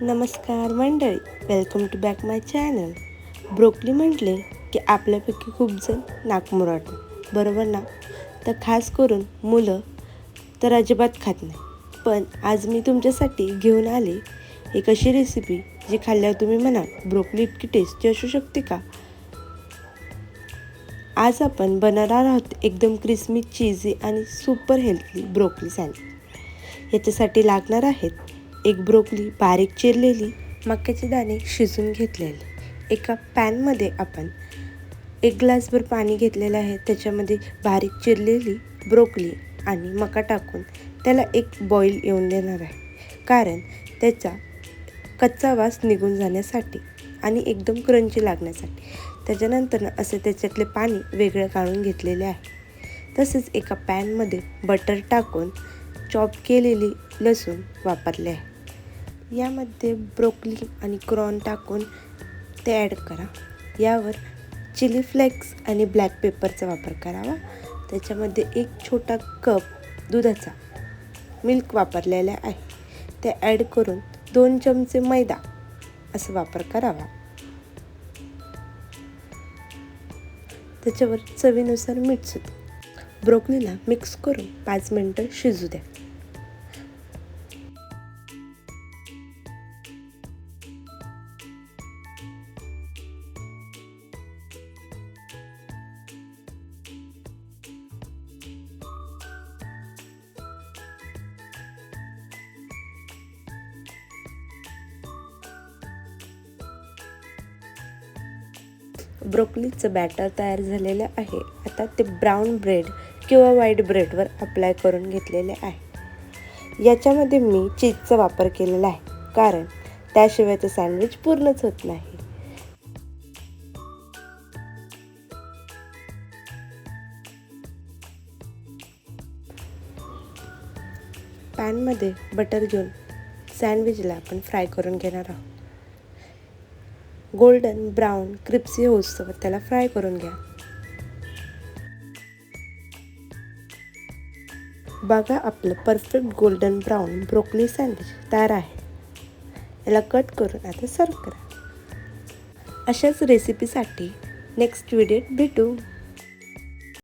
नमस्कार मंडळी, welcome to back my channel. Broccoli म्हटले की आपल्यापैकी खूप जण नाक मुरडतात, बरोबर ना? तर खास करून मुलं तर अजिबात खात नाही. पण आज मी तुमच्यासाठी घेऊन आले एक अशी रेसिपी जी खाल्ल्यावर तुम्ही म्हणाल, ब्रोकली इतकी टेस्टी असू शकते का? आज आपण बनवणार आहोत एकदम क्रिस्पी, चीजी आणि सुपर हेल्थी ब्रोकली सँडविच. याच्यासाठी लागणार आहेत एक ब्रोकली बारीक चिरलेली, मक्याचे दाणे शिजून घेतलेले. एका पॅनमध्ये आपण 1 ग्लासभर पाणी घेतलेलं आहे. त्याच्यामध्ये बारीक चिरलेली ब्रोकली आणि मका टाकून त्याला एक बॉईल येऊन देणार आहे, कारण त्याचा कच्चा वास निघून जाण्यासाठी आणि एकदम क्रंची लागण्यासाठी. त्याच्यानंतर असं त्याच्यातले पाणी वेगळं काढून घेतलेले आहे. तसेच एका पॅनमध्ये बटर टाकून चॉप केलेली लसूण वापरले आहे. यामध्ये ब्रोकली आणि कॉर्न टाकून ते ॲड करा. यावर चिली फ्लेक्स आणि ब्लॅक पेपरचा वापर करावा. त्याच्यामध्ये 1 छोटा कप दुधाचा मिल्क वापरलेला आहे. ते ॲड करून 2 चमचे मैदा असा वापर करावा. त्याच्यावर चवीनुसार मीठ सुद्धा. ब्रोकलीला मिक्स करून 5 मिनिटं शिजू द्या. ब्रोकलीचं बॅटर तयार झालेलं आहे. आता ते ब्राऊन ब्रेड किंवा व्हाईट ब्रेडवर अप्लाय करून घेतलेले आहे. याच्यामध्ये मी चीजचा वापर केलेला आहे, कारण त्याशिवाय ते सँडविच पूर्णच होत नाही. पॅनमध्ये बटर घेऊन सँडविचला आपण फ्राय करून घेणार आहोत. गोल्डन ब्राऊन क्रिस्पी होईस्तोवर त्याला फ्राय करून घ्या. बघा, आपलं perfect golden brown broccoli sandwich तयार आहे. याला कट करून आता सर्व करा. अशाच रेसिपीसाठी नेक्स्ट व्हिडिओत भेटू.